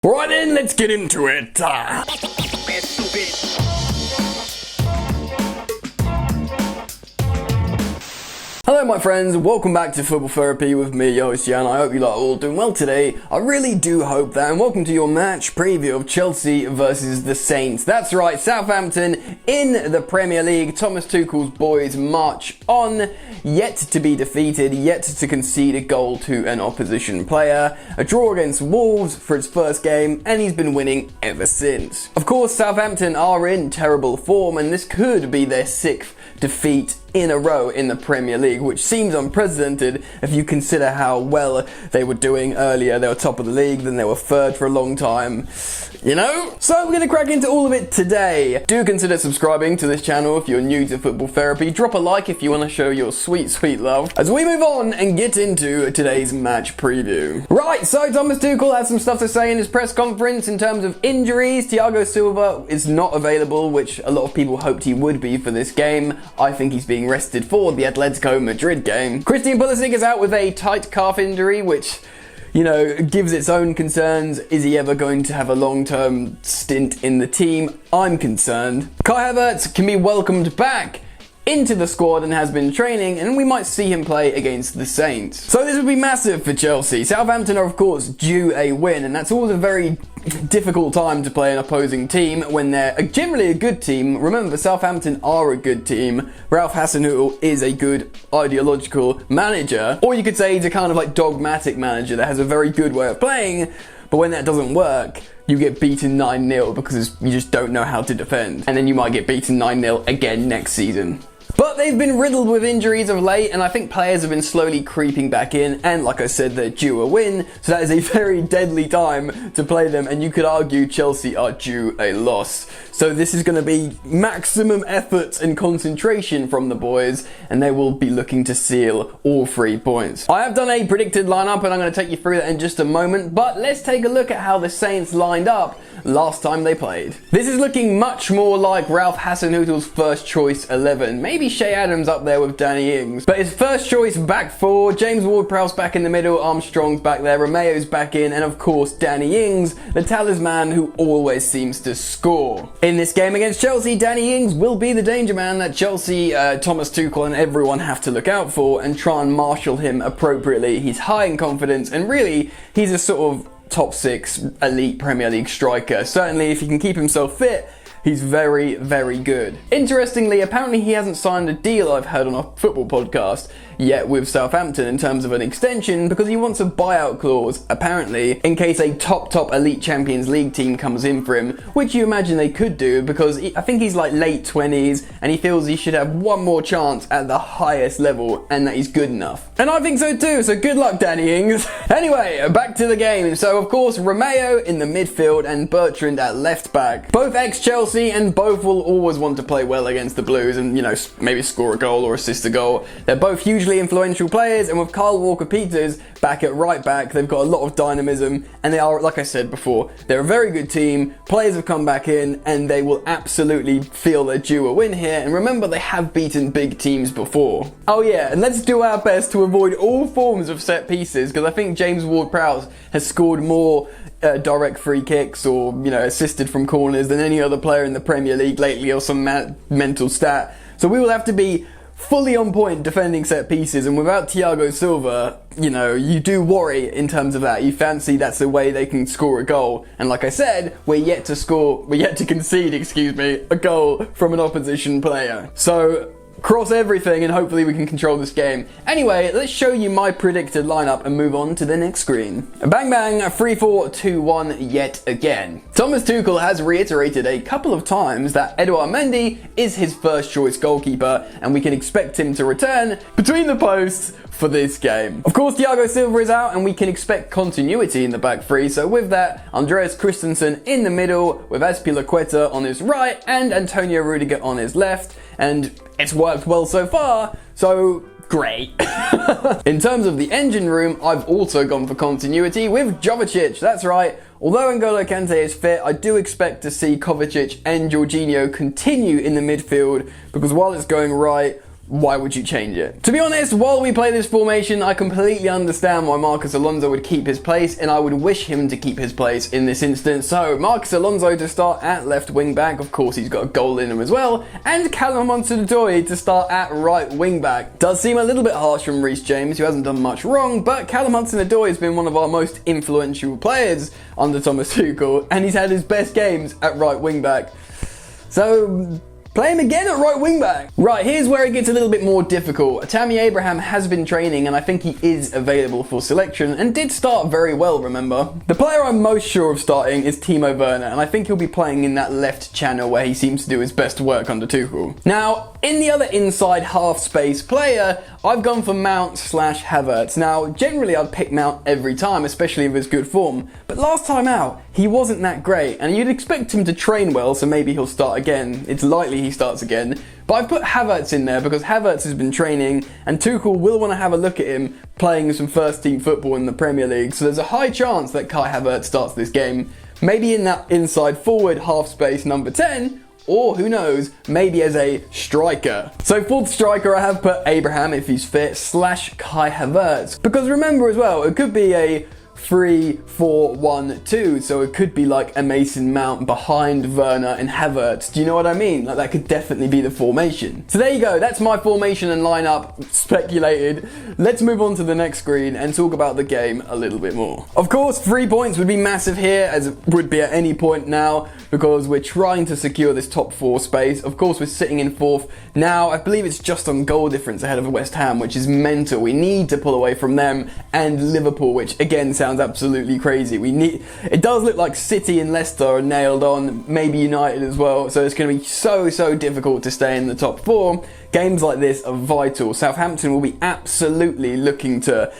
Right then, let's get into it. Hello my friends, welcome back to Football Therapy with me, Ocean. I hope you are all doing well today. I really do hope that, and welcome to your match preview of Chelsea versus the Saints. That's right, Southampton in the Premier League. Thomas Tuchel's boys march on, yet to be defeated, yet to concede a goal to an opposition player. A draw against Wolves for his first game, and he's been winning ever since. Of course, Southampton are in terrible form, and this could be their sixth defeat in a row in the Premier League, which seems unprecedented if you consider how well they were doing earlier. They were top of the league, then they were third for a long time, you know? So we're going to crack into all of it today. Do consider subscribing to this channel if you're new to Football Therapy. Drop a like if you want to show your sweet, sweet love as we move on and get into today's match preview. Right, so Thomas Tuchel had some stuff to say in his press conference in terms of injuries. Thiago Silva is not available, which a lot of people hoped he would be for this game. I think he's being rested for the Atlético Madrid game. Christian Pulisic is out with a tight calf injury, which, you know, gives its own concerns. Is he ever going to have a long-term stint in the team? I'm concerned. Kai Havertz can be welcomed back into the squad and has been training, and we might see him play against the Saints. So this would be massive for Chelsea. Southampton are of course due a win, and that's always a very difficult time to play an opposing team when they're generally a good team. Remember, Southampton are a good team. Ralph Hasenhüttl is a good ideological manager, or you could say he's a kind of like dogmatic manager that has a very good way of playing, but when that doesn't work, you get beaten 9-0 because you just don't know how to defend. And then you might get beaten 9-0 again next season. But they've been riddled with injuries of late, and I think players have been slowly creeping back in, and like I said, they're due a win, so that is a very deadly time to play them, and you could argue Chelsea are due a loss. So this is going to be maximum effort and concentration from the boys, and they will be looking to seal all 3 points. I have done a predicted lineup, and I'm going to take you through that in just a moment, but let's take a look at how the Saints lined up last time they played. This is looking much more like Ralph Hasenhüttl's first choice 11. Maybe Shea Adams up there with Danny Ings. But his first choice back four, James Ward-Prowse back in the middle, Armstrong's back there, Romeo's back in, and of course Danny Ings, the talisman who always seems to score. In this game against Chelsea, Danny Ings will be the danger man that Chelsea, Thomas Tuchel and everyone have to look out for and try and marshal him appropriately. He's high in confidence, and really, he's a sort of top 6 elite Premier League striker. Certainly if he can keep himself fit, he's very, very good. Interestingly, apparently he hasn't signed a deal, I've heard on a football podcast, yet with Southampton in terms of an extension, because he wants a buyout clause, apparently, in case a top elite Champions League team comes in for him, which you imagine they could do, because I think he's like late 20s, and he feels he should have one more chance at the highest level, and that he's good enough. And I think so too, so good luck, Danny Ings. Anyway, back to the game. So of course, Romeo in the midfield and Bertrand at left back. Both ex-Chelsea, and both will always want to play well against the Blues and, you know, maybe score a goal or assist a goal. They're both hugely influential players, and with Kyle Walker-Peters back at right back, they've got a lot of dynamism, and they are, like I said before, they're a very good team. Players have come back in, and they will absolutely feel they're due a win here, and remember, they have beaten big teams before. Oh yeah, and let's do our best to avoid all forms of set pieces, because I think James Ward-Prowse has scored more direct free kicks or, you know, assisted from corners than any other player in the Premier League lately, or some mental stat. So we will have to be fully on point defending set pieces, and without Thiago Silva, you know, you do worry in terms of that. You fancy that's the way they can score a goal, and like I said, we're yet to concede, a goal from an opposition player. So cross everything and hopefully we can control this game. Anyway, let's show you my predicted lineup and move on to the next screen. Bang bang, 3-4-2-1 yet again. Thomas Tuchel has reiterated a couple of times that Edouard Mendy is his first choice goalkeeper, and we can expect him to return between the posts for this game. Of course, Thiago Silva is out, and we can expect continuity in the back three. So with that, Andreas Christensen in the middle with Azpilicueta on his right and Antonio Rudiger on his left. And it's worked well so far, so great. In terms of the engine room, I've also gone for continuity with Jovicic. That's right. Although N'Golo Kante is fit, I do expect to see Kovacic and Jorginho continue in the midfield, because while it's going right, why would you change it? To be honest, while we play this formation, I completely understand why Marcos Alonso would keep his place, and I would wish him to keep his place in this instance. So Marcos Alonso to start at left wing back, of course he's got a goal in him as well, and Callum Hudson-Odoi to start at right wing back. Does seem a little bit harsh from Reece James, who hasn't done much wrong, but Callum Hudson-Odoi has been one of our most influential players under Thomas Tuchel, and he's had his best games at right wing back. So play him again at right wing back. Right, here's where it gets a little bit more difficult. Tammy Abraham has been training, and I think he is available for selection, and did start very well, remember. The player I'm most sure of starting is Timo Werner, and I think he'll be playing in that left channel where he seems to do his best work under Tuchel. Now, in the other inside half space player, I've gone for Mount/Havertz. Now, generally I'd pick Mount every time, especially if it's good form, but last time out, he wasn't that great, and you'd expect him to train well, so maybe he'll start again. It's likely he starts again, but I've put Havertz in there because Havertz has been training, and Tuchel will want to have a look at him playing some first team football in the Premier League, so there's a high chance that Kai Havertz starts this game, maybe in that inside forward half space number 10, or who knows, maybe as a striker. So fourth striker I have put Abraham if he's fit / Kai Havertz, because remember as well, it could be a 3-4-1-2, so it could be like a Mason Mount behind Werner and Havertz. Do you know what I mean? Like, that could definitely be the formation. So there you go, that's my formation and lineup speculated. Let's move on to the next screen and talk about the game a little bit more. Of course, 3 points would be massive here, as it would be at any point now, because we're trying to secure this top 4 space. Of course, we're sitting in 4th now. I believe it's just on goal difference ahead of West Ham, which is mental. We need to pull away from them and Liverpool, which again sounds absolutely crazy. It does look like City and Leicester are nailed on, maybe United as well, so it's going to be so difficult to stay in the top 4. Games like this are vital. Southampton will be absolutely looking to,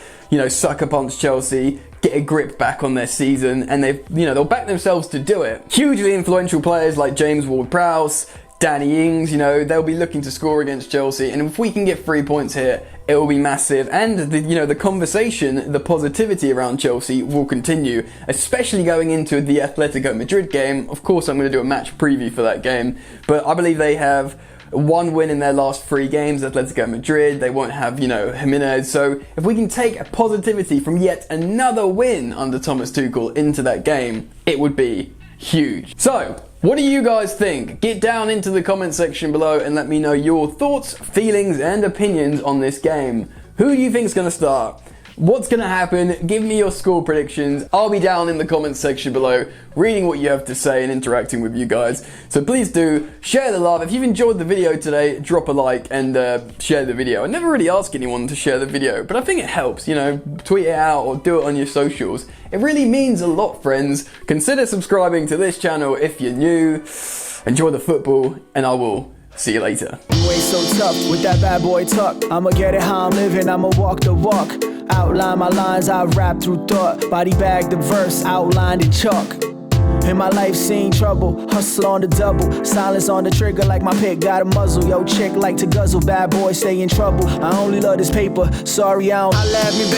sucker punch Chelsea, get a grip back on their season, and they'll back themselves to do it. Hugely influential players like James Ward-Prowse, Danny Ings, they'll be looking to score against Chelsea, and if we can get 3 points here, it will be massive, and the conversation, the positivity around Chelsea will continue, especially going into the Atlético Madrid game. Of course, I'm going to do a match preview for that game, but I believe they have 1 win in their last 3 games, Atlético Madrid. They won't have, Jimenez. So if we can take a positivity from yet another win under Thomas Tuchel into that game, it would be huge. So, what do you guys think? Get down into the comment section below and let me know your thoughts, feelings, and opinions on this game. Who do you think is going to start? What's going to happen? Give me your score predictions. I'll be down in the comments section below reading what you have to say and interacting with you guys. So please do share the love. If you've enjoyed the video today, drop a like and share the video. I never really ask anyone to share the video, but I think it helps, tweet it out or do it on your socials. It really means a lot, friends. Consider subscribing to this channel if you're new. Enjoy the football, and I will see you later. You ain't so tough with that bad boy talk. I'ma get it how I'm living, I'ma walk the walk. Outline my lines, I rap through thought. Body bag the verse, outlined in chalk. In my life seen trouble, hustle on the double. Silence on the trigger like my pick got a muzzle. Yo chick like to guzzle, bad boy stay in trouble. I only love this paper, sorry I don't. I laugh me baby.